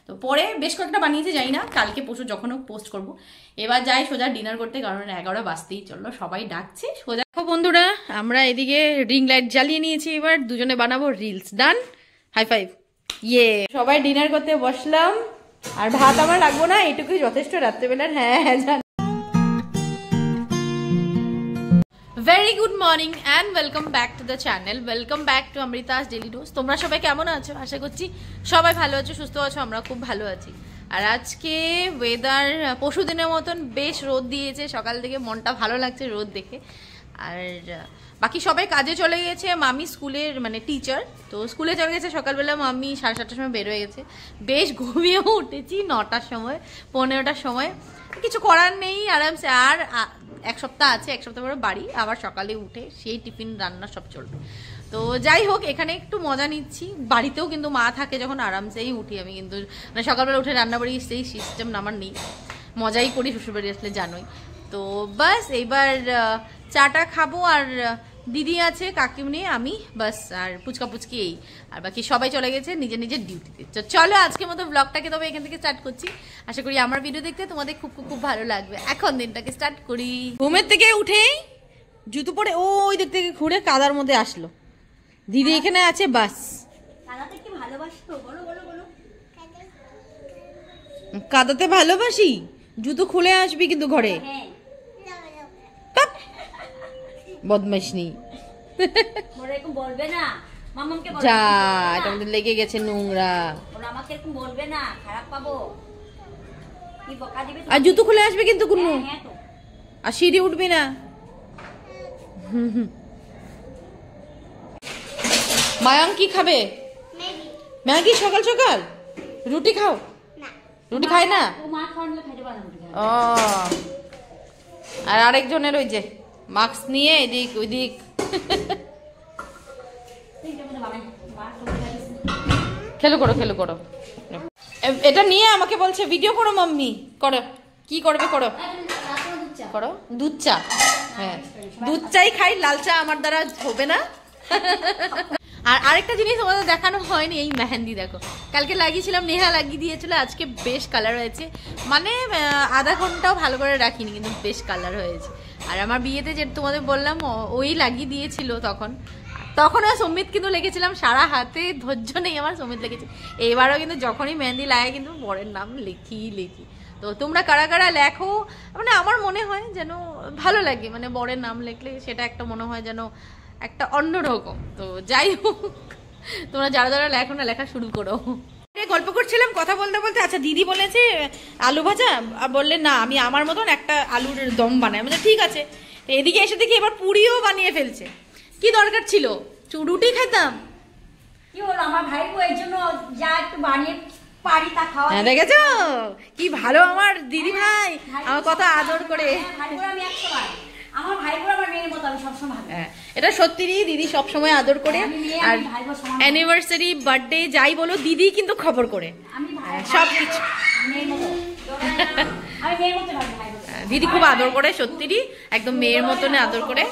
তো পরে বেশ কয়েকটা বানিয়েছি, জানি না কালকে পরশু যখন পোস্ট করব। এবার যাই সোজা ডিনার করতে, কারণ 11টা বাজতেই চললো, সবাই ডাকছে সোজা। দেখো বন্ধুরা, আমরা এদিকে রিং লাইট জ্বালিয়ে নিয়েছি, এবার দুজনে বানাবো রিলস। ডান, হাই ফাইভ। ইয়ে, সবাই ডিনার করতে বসলাম। আর ভাত আমার লাগবো না, এইটুকুই যথেষ্ট রাত্রেবেলার। হ্যাঁ হ্যাঁ জান। Very good morning and welcome back to the channel, welcome back to Amrita's daily dose. তোমরা সবাই কেমন আছো? আশা করছি সবাই ভালো আছো, সুস্থ আছো। আমরা খুব ভালো আছি। আর আজকে ওয়েদার পরশু দিনের মতন বেশ রোদ দিয়েছে, সকাল থেকে মনটা ভালো লাগছে রোদ দেখে। আর বাকি সবাই কাজে চলে গেছে। মামি স্কুলের মানে টিচার, তো স্কুলে চলে গেছে সকালবেলা। মামি 7:30টার সময় বের হয়ে গেছে। বেশ ঘুমিয়েও উঠেছি 9টার সময়, 15টার সময়। কিছু করার নেই, আরামসে। আর এক সপ্তাহ আছে, এক সপ্তাহ পরে বাড়ি, আবার সকালে উঠে সেই টিফিন রান্না সব চলবে। তো যাই হোক, এখানে একটু মজা নিচ্ছি। বাড়িতেও কিন্তু মা থাকে যখন, আরামসেই উঠি আমি, কিন্তু মানে সকালবেলা উঠে রান্না বাড়ি সেই সিস্টেম আমার নেই। মজাই করি শ্বশুরবাড়ি আসলে, জানোই তো। বাস এইবার চাটা খাবো, আর দিদি আছে, কাকিমনি, আমি, বাস। আর পুচকা পুচকি এই, আর বাকি সবাই চলে গেছে নিজের নিজের ডিউটিতে। তো চলো আজকের মতো ব্লগটাকে তবে এখান থেকে স্টার্ট করছি। আশা করি আমার ভিডিও দেখতে তোমাদের খুব খুব খুব ভালো লাগবে। এখন দিনটাকে স্টার্ট করি। ঘুমের থেকে উঠেই জুতো পরে ওই দিক থেকে ঘুরে কাদার মধ্যে আসলো। দিদি এখানে আছে, বাস। কাদাতে ভালোবাসি, জুতো খুলে আসবি কিন্তু ঘরে। বদমাইশ নেই যা, এটা আমাদের লেগে গেছে নোংরা। আর জুতো খুলে আসবে কিন্তু কোনো, আর সিঁড়ি উঠবি না। মায়াং কি খাবে? ম্যাগি সকাল সকাল? রুটি খাও? রুটি খায় না ও। আর আরেকজনের ওই যে মাস্ক নিয়ে এদিক ওইদিক। খেলো করো, খেলো করো। এটা নিয়ে আমাকে বলছে ভিডিও করো মাম্মি। করো, কি করবে করো করো। দুধ চা? হ্যাঁ, দুধ চাই খাই, লাল চা আমার দ্বারা হবে না। আর আরেকটা জিনিস তোমাদের দেখানো হয়নি, এই মেহেন্দি দেখো। কালকে লাগিয়েছিলাম, নেহা লাগিয়ে দিয়েছিল, আজকে বেশ কালার হয়েছে। মানে আধা ঘন্টাও ভালো করে রাখিনি, কিন্তু বেশ কালার হয়েছে। আর আমার বিয়েতে যে তোমাদের বললাম, ওই লাগিয়ে দিয়েছিল তখন আর সমিত কিন্তু লেগেছিলাম সারা হাতে, ধৈর্য নেই আমার, সমিত লেগেছে। এবারও কিন্তু যখনই মেহেন্দি লাগে কিন্তু বরের নাম লিখি। তো তোমরা কারা কারা লেখো, মানে আমার মনে হয় যেন ভালো লাগে, মানে বরের নাম লিখলে সেটা একটা মনে হয় যেন একটা অন্যরকম। তো যাই হোক, তোমরা যারা যারা লেখো না, লেখা শুরু করো। গল্প করছিলাম কথা বলতে বলতে, আচ্ছা দিদি বলেছে আলু ভাজা, বললে না আমি আমার মতন একটা আলুর দম বানাই। বলছে ঠিক আছে। এদিকে এসে দেখি এবার পুরিও বানিয়ে ফেলছে। কি দরকার ছিল, রুটি খেতাম। কি হলো, আমার ভাই এর জন্য যা একটু বানিয়ে পারি তা খাওয়া। হ্যাঁ দেখেছো কি ভালো আমার দিদি ভাই, আমার কথা আদর করে। আমি 100 বার আমার ভাইবোর আমার মেয়ের মতো, আমি সবসময় ভাবি। হ্যাঁ, এটা সত্যি দিদি সবসময় আদর করে। আর অ্যানিভার্সারি, বার্থডে যাই বলো, দিদি কিন্তু খবর করে সব কিছু। দিদি খুব আদর করে, সত্যি একদম মেয়ের মতন আদর করে।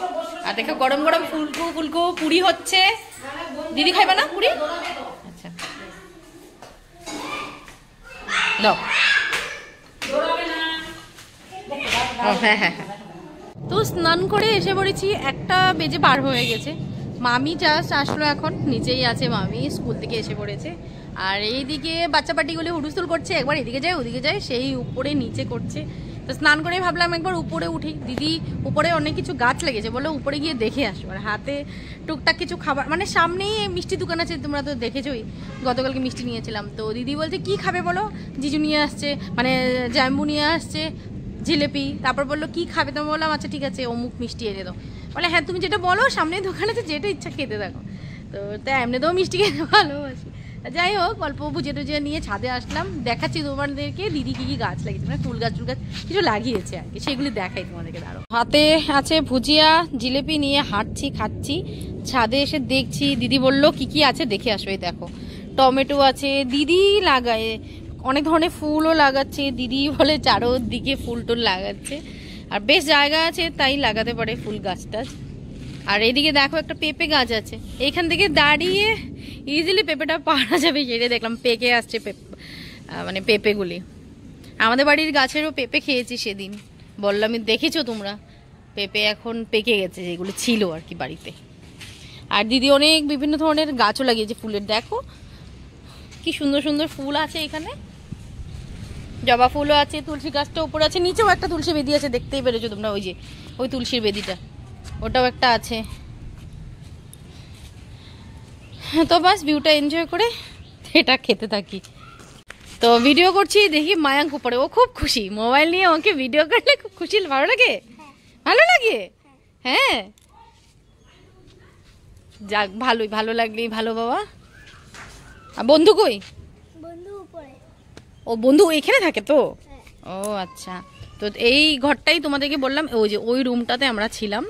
আর দেখো গরম গরম ফুলকো ফুলকো পুরি হচ্ছে। দিদি খাইবে না পুরি? আচ্ছা দাও। হ্যাঁ হ্যাঁ হ্যাঁ। তো স্নান করে এসে পড়েছি, 1টা বেজে পার হয়ে গেছে। মামি জাস্ট আসলো, এখন নিচেই আছে মামি, স্কুল থেকে এসে পড়েছে। আর এইদিকে বাচ্চা পাটিগুলো হুড়ুস্থুল করছে, একবার এদিকে যায় ওদিকে যায়, সেই উপরে নিচে করছে। তো স্নান করে ভাবলাম একবার উপরে উঠি। দিদি উপরে অনেক কিছু গাছ লেগেছে, বলে উপরে গিয়ে দেখে আসবো। আর হাতে টুকটাক কিছু খাবার, মানে সামনেই মিষ্টি দোকান আছে, তোমরা তো দেখেছোই, গতকালকে মিষ্টি নিয়েছিলাম। তো দিদি বলছে কি খাবে বলো, জিজু নিয়ে আসছে, মানে জ্যাম্বু নিয়ে আসছে, জিলেপি। তারপর বললো কি খাবে, তো বললাম আচ্ছা ঠিক আছে অমুক মিষ্টি এনে দাও। বলে হ্যাঁ তুমি যেটা বলো, সামনে দোকানে আছে, যেটা ইচ্ছা খেতে থাকো। তো তাই এমনিতেও মিষ্টি খেতে ভালোবাসি। যাই হোক, অল্প বুঝে টুঝে নিয়ে ছাদে আসলাম, দেখাচ্ছি তোমাদেরকে দিদি কি কি গাছ লাগিয়েছে, মানে ফুল গাছ টুল গাছ কিছু লাগিয়েছে আর কি, সেগুলি দেখাই তোমাদেরকে। দাঁড়ো, হাতে আছে ভুজিয়া, জিলেপি নিয়ে হাঁটছি, খাচ্ছি। ছাদে এসে দেখছি দিদি বললো কি কি আছে দেখে আসো। এই দেখো টমেটো আছে, দিদি লাগায় অনেক ধরনের ফুলও লাগাচ্ছে। দিদি বলে চারোদিকে ফুল টুল লাগাচ্ছে, আর বেশ জায়গা আছে তাই লাগাতে পারে ফুল গাছ টাছ। আর এদিকে দেখো একটা পেঁপে গাছ আছে, এইখান থেকে দাঁড়িয়ে ইজিলি পেঁপেটা পাড়া যাবে, সেটা দেখলাম পেকে আসছে মানে পেঁপেগুলি। আমাদের বাড়ির গাছেরও পেঁপে খেয়েছি সেদিন, বললাম দেখেছো তোমরা, পেঁপে এখন পেকে গেছে, যেগুলো ছিল আর কি বাড়িতে। আর দিদি অনেক বিভিন্ন ধরনের গাছও লাগিয়েছে ফুলের, দেখো কি সুন্দর সুন্দর ফুল আছে এখানে, জবা ফুলও আছে, তুলসী গাছটা উপরে আছে, নিচেও একটা তুলসী বেদি আছে, দেখতেই পেরেছো তোমরা, ওই যে ওই তুলসীর বেদিটা, ওটাও একটা আছে। তো বাস ভিউটা এনজয় করে এটা খেতে থাকি। তো ভিডিও করছি, দেখি মায়াঙ্ক উপরে, ও খুব খুশি, মোবাইল নিয়ে আমাকে ভিডিও করলে খুব খুশি, ভালো লাগে, ভালো লাগে, হ্যাঁ যাক ভালোই, ভালো লাগলেই ভালো বাবা। আর বন্ধু কই? ও বন্ধু এখানে থাকে তো? ও আচ্ছা। তো এই ঘরটাই তোমাদেরকে বললাম, ওই যে ওই রুমটাতে আমরা ছিলাম,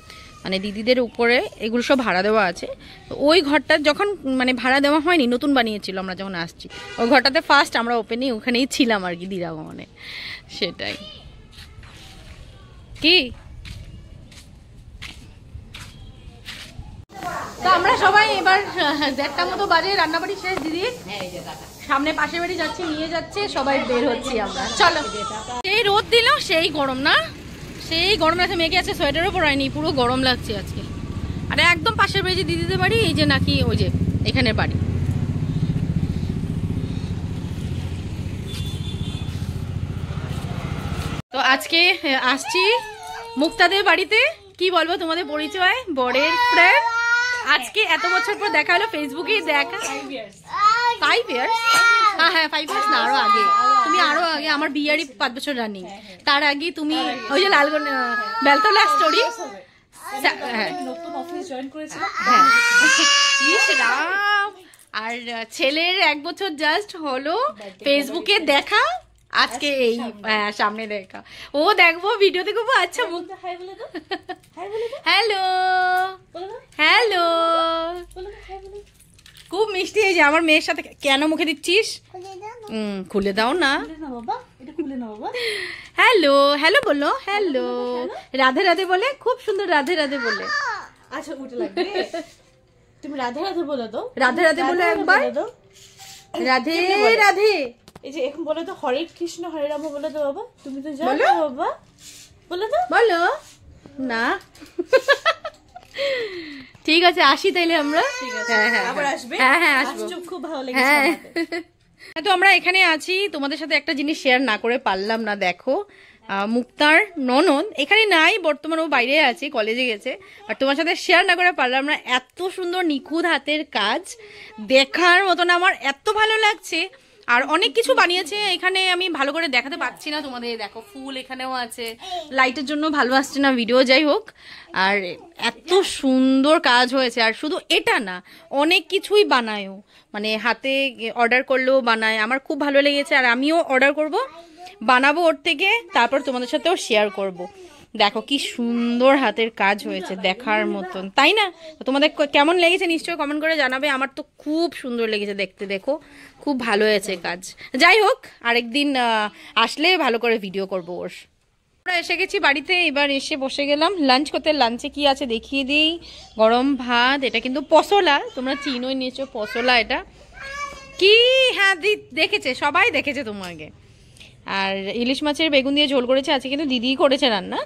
মানে দিদিদের উপরে এগুলো সব ভাড়া দেওয়া আছে। তো ওই ঘরটা যখন মানে ভাড়া দেওয়া হয়নি, নতুন বানিয়েছিল আমরা যখন আসছি, ওই ঘরটাতে ফার্স্ট আমরা ওপেনিং ওখানেই ছিলাম আর কি, দিদাগমনে, সেটাই। কি তো আমরা সবাই এবার 1টা মতো বাজে, রান্নাবাড়ি শেষ, দিদি সামনে পাশের বাড়ি যাচ্ছি, নিয়ে যাচ্ছে, সবাই বের হচ্ছি আমরা। চলো, সেই রোদ দিল, সেই গরম না, সেই গরম লাগছে, মেঘে আছে, সোয়েটারও পরায়নি, পুরো গরম লাগছে আজকে। আরে একদম পাশের বাড়ি যে দিদিদের বাড়ি, এই যে নাকি ওই যে এখানের বাড়ি। তো আজকে আসছি মুক্তাদের বাড়িতে, কি বলবো তোমাদের পরিচয়, বরের ফ্রেন্ড। আজকে এত বছর পর দেখা হলো, ফেসবুকেই দেখা। 5 ইয়ার্স? হ্যাঁ 5 ইয়ার্স না, আরো আগে, তুমি আরো আগে, আমার বিয়ারই 5 বছর রানিং, তার আগে তুমি ওই যে লালগঞ্জ বেলতলা স্টোরি, আর ছেলের 1 বছর জাস্ট হলো ফেসবুকে দেখা, আজকে এই সামনে দেখা, ও দেখবো ভিডিও দেখবো। আচ্ছা হ্যালো হ্যালো, খুব মিষ্টি। এই যে আমার মেয়ের সাথে কেন মুখে দিচ্ছিস, খুলে দাও না। হ্যালো হ্যালো বলো, হ্যালো, রাধে রাধে বলে, খুব সুন্দর রাধে রাধে বলে। আচ্ছা উঠে লাগবে, তুমি রাধে রাধে বলে দাও, রাধে রাধে বলে একবার, রাধে রাধে। এই যে এখন বলে তো হরে কৃষ্ণ হরে রাম বলে দাও বাবা, তুমি তো জানো বাবা, বলে দাও। বলো না, ঠিক আছে আসি তাইলে আমরা। হ্যাঁ আবার আসবে? হ্যাঁ হ্যাঁ আসবো, খুব ভালো লেগেছে আমাদের। তো আমরা এখানে আছি, তোমাদের সাথে একটা জিনিস শেয়ার না করে পারলাম না। দেখো মুক্তার ননদ এখানে নাই বর্তমানে, ও বাইরে আছে, কলেজে গেছে, আর তোমার সাথে শেয়ার না করে পারলাম না। এত সুন্দর নিখুঁত হাতের কাজ, দেখার মতন, আমার এত ভালো লাগছে। আর অনেক কিছু বানিয়েছে এখানে, আমি ভালো করে দেখাতে পারছি না তোমাদের। দেখো ফুল এখানেও আছে, লাইটের জন্য ভালো আসছে না ভিডিও, যাই হোক। আর এত সুন্দর কাজ হয়েছে, আর শুধু এটা না, অনেক কিছুই বানায়ও, মানে হাতে অর্ডার করলেও বানায়, আমার খুব ভালো লেগেছে। আর আমিও অর্ডার করব, বানাবো ওর থেকে, তারপর তোমাদের সাথেও শেয়ার করব। দেখো কি সুন্দর হাতের কাজ হয়েছে, দেখার মতন, তাই না? তোমাদের কেমন লেগেছে নিশ্চয়ই কমেন্ট করে জানাবে, আমার তো খুব সুন্দর লেগেছে দেখতে, দেখো খুব ভালো হয়েছে কাজ। যাই হোক, আরেকদিন আসলে ভালো করে ভিডিও করবো ওর। আমরা এসে গেছি বাড়িতে, এবার এসে বসে গেলাম লাঞ্চ করতে। লাঞ্চে কি আছে দেখিয়ে দিই, গরম ভাত, এটা কিন্তু পসলা, তোমরা চিনোই নিয়েছো পসলা, এটা কি, হ্যাঁ দেখেছে, সবাই দেখেছে তোমাকে। আর ইলিশ মাছের বেগুন দিয়ে ঝোল করেছে, আছে কিন্তু দিদি করেছে রান্না।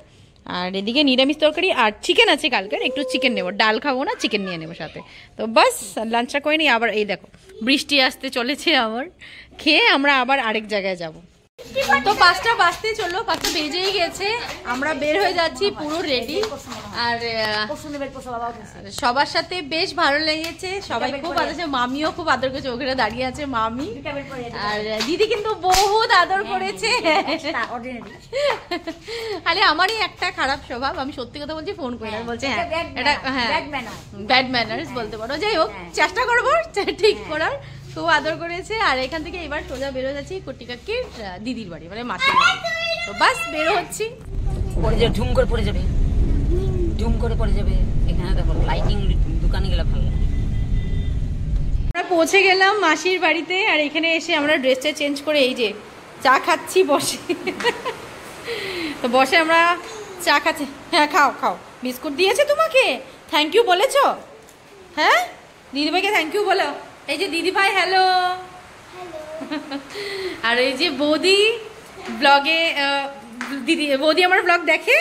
আর এদিকে নিরামিষ তরকারি, আর চিকেন আছে কালকের, একটু চিকেন নেবো, ডাল খাবো না, চিকেন নিয়ে নেবো সাথে। তো বাস লাঞ্চটা করে নিই। আবার এই দেখো বৃষ্টি আসতে চলেছে, আবার খেয়ে আমরা আবার আরেক জায়গায় যাব। তো 5টা বাজতেই চললো, 5টা বেজেই গেছে, আমরা বের হয়ে যাচ্ছি পুরো রেডি। আর সবার সাথে বেশ ভালো লেগেছে, সবাই খুব আদর, মামিও খুব আদর করেছে, ওখানে দাঁড়িয়ে আছে মামি। আর দিদি কিন্তু বহুত আদর করেছে। আরে আমারই একটা খারাপ স্বভাব, আমি সত্যি কথা বলছি, ফোন করে বলছে হ্যাঁ এটা হ্যাঁ ব্যাড ম্যানার্স বলতে পারো। যাই হোক, চেষ্টা করবো ঠিক করার, খুব আদর করেছে। আর এখান থেকে এবার সোজা বেরো যাচ্ছি কুটি কাকির দিদির বাড়ি, মানে মাসির বাড়ি। তো বাস বেরো হচ্ছি, পড়ে যাবে, ঝুম করে পড়ে যাবে, ঝুম করে পড়ে যাবে। এখানে দেখো লাইটিং, দোকানে গেলে ভালো লাগে। আমরা পৌঁছে গেলাম মাসির বাড়িতে, আর এখানে এসে আমরা ড্রেসটা চেঞ্জ করে এই যে চা খাচ্ছি বসে। তো বসে আমরা চা খাচ্ছি। হ্যাঁ খাও খাও, বিস্কুট দিয়েছে তোমাকে, থ্যাংক ইউ বলেছো? হ্যাঁ দিদিভাইকে থ্যাংক ইউ বলো। এই যে দিদিভাই হ্যালো, আর এই যে বৌদি ব্লগে বৌদি আমার ব্লগ দেখে,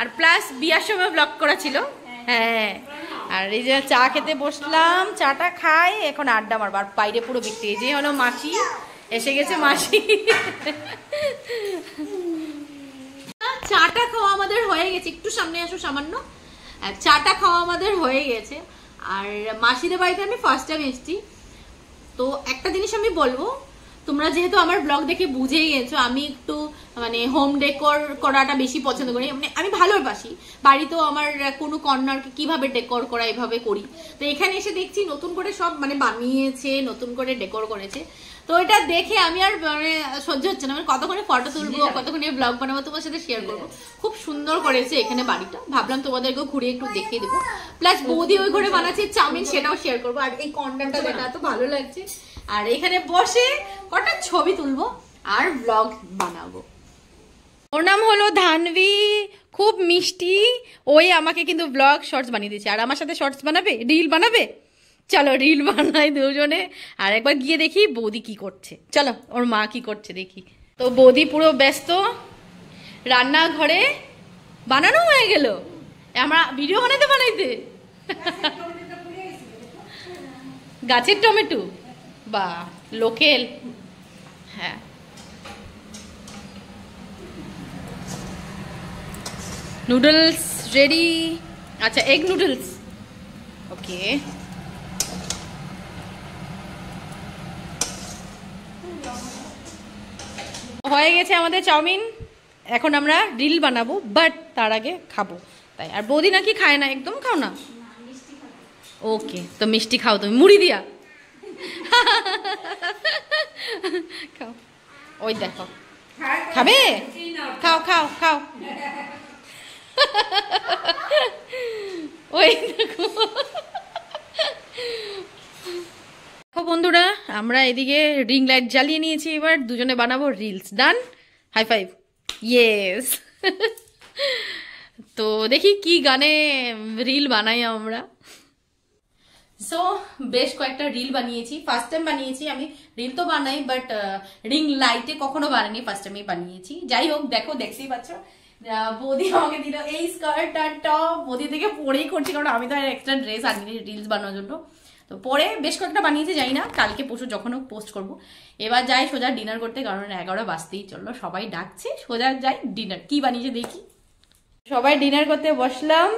আর প্লাস বিয়ার সময় ব্লগ করা ছিল। হ্যাঁ, আর এই যে চা খেতে বসলাম, চাটা খাই, এখন আড্ডা মারবো। আর বাইরে পুরো বিক্রি। এই যে হলো মাসি, এসে গেছে মাসি। চাটা খাওয়া আমাদের হয়ে গেছে, একটু সামনে আসো সামান্য। চাটা খাওয়া আমাদের হয়ে গেছে। আর মাসিদের বাড়িতে আমি ফার্স্ট টাইম এসেছি। তো একটা জিনিস আমি বলবো, তোমরা যেহেতু আমার ব্লগ দেখে বুঝেই গেছো আমি একটু মানে হোম ডেকোর করাটা বেশি পছন্দ করি, মানে আমি ভালোবাসি। বাড়িতেও আমার কোনো কর্নারকে কিভাবে ডেকোর করা এভাবে করি। তো এখানে এসে দেখছি নতুন করে সব মানে বানিয়েছে, নতুন করে ডেকোর করেছে। তো এটা দেখে আমি আর মানে সহ্য হচ্ছে না, মানে কতক্ষণে ফটো তুলবো, কতক্ষণে ব্লগ বানাবো, তোমার সাথে শেয়ার করবো। খুব সুন্দর করেছে এখানে বাড়িটা, ভাবলাম তোমাদেরকেও ঘুরে একটু দেখিয়ে দেবো। প্লাস বৌদি ওই ঘরে বানাচ্ছে চাউমিন, সেটাও শেয়ার করবো। আর এই কর্নারটা যেটা এত ভালো লাগছে, আর এখানে বসে কটা ছবি তুলবো আর ব্লগ বানাবো। ওর নাম হলো ধানভি, খুব মিষ্টি। ওই আমাকে কিন্তু ব্লগ শর্টস বানিয়ে দিয়েছে, আর আমার সাথে শর্টস বানাবে, রিল বানাবে। চলো রিল বানাই দুজনে, আর একবার গিয়ে দেখি বৌদি কি করছে। চলো ওর মা কি করছে দেখি। তো বৌদি পুরো ব্যস্ত রান্নাঘরে, বানানো হয়ে গেল। আমরা ভিডিও বানাইতে গাছের টমেটো, বা লোকেল। হ্যাঁ, নুডলস রেডি। আচ্ছা, এগ নুডলস, ওকে। হয়ে গেছে আমাদের চাউমিন, এখন আমরা রিল বানাবো, বাট তার আগে খাবো। তাই, আর বৌদি নাকি খায় না, একদম খাও না? ওকে, তো মিষ্টি খাও তুমি, মুড়ি দিয়া খাও। ওই দেখো, খাবে? খাও খাও খাও। ওই দেখো বন্ধুরা, আমরা এদিকে রিং লাইট জ্বালিয়ে নিয়েছি, এবার দুজনে বানাবো রিলস। ডান, হাই ফাইভ। ইয়েস। তো দেখি কি গানে রিল বানাই আমরা। সো বেশ কয়েকটা রিল বানিয়েছি, ফার্স্ট টাইম বানিয়েছি আমি। রিল তো বানাই, বাট রিং লাইটে কখনো বানাইনি, ফার্স্ট টাইমই বানিয়েছি। যাই হোক, দেখো, দেখতেই পাচ্ছ বৌদি আমাকে দিল এই স্কার্ট আর টপ। বৌদি থেকে পরেই করছি, কারণ আমি তো আর এক্সট্রা ড্রেস আনিনি রিলস বানানোর জন্য। তো পরে বেশ কয়েকটা বানিয়েছি, যাই না কালকে পরশু যখন পোস্ট করব। এবার যাই সোজা ডিনার করতে, কারণ 11 বাজতেই চললো, সবাই ডাকছে, সোজা যাই ডিনার। কি বানিয়েছে দেখি। সবাই ডিনার করতে বসলাম,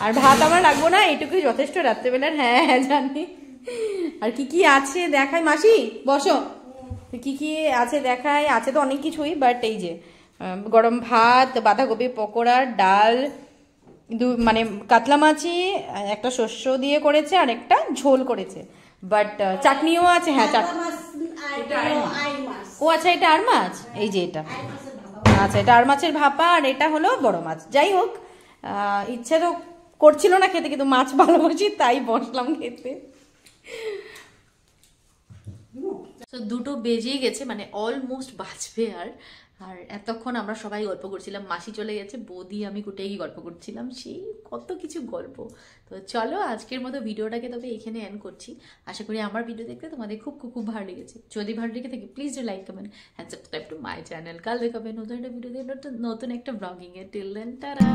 আর ভাত আমার লাগবো না, এটুকুই যথেষ্ট রাত্রেবেলার। হ্যাঁ হ্যাঁ জানি। আর কি কি আছে দেখাই, মাসি বসো। কি কি আছে দেখাই, আছে তো অনেক কিছুই, বাট এই যে গরম ভাত, বাঁধাকপি পকোড়া, ডাল, মানে কাতলা মাছি, একটা শস্য দিয়ে করেছে, আর একটা ঝোল করেছে, বাট চাটনিও আছে। হ্যাঁ, চাটনি। ও আচ্ছা, এটা আর মাছ, এই যে এটা। আচ্ছা, এটা আর মাছের ভাপা, আর এটা হলো বড় মাছ। যাই হোক, ইচ্ছে তো করছিল না খেতে, কিন্তু মাছ ভালোবাসি তাই বসলাম খেতে। তো 2টো বেজেই গেছে, মানে অলমোস্ট বাজবে। আর এতক্ষণ আমরা সবাই গল্প করছিলাম, মাসি চলে গেছে, বৌদি আমি কুটেই গল্প করছিলাম, সেই কত কিছু গল্প। তো চলো আজকের মতো ভিডিওটাকে তবে এখানে এন্ড করছি। আশা করি আমার ভিডিও দেখতে তোমাদের খুব খুব খুব ভালো লেগেছে। যদি ভালো লেগে থাকে please do like, comment and subscribe to my channel. কাল দেখাবে নতুন একটা ভিডিও দিয়ে, নতুন একটা ব্লগিং এ। Till then, tata.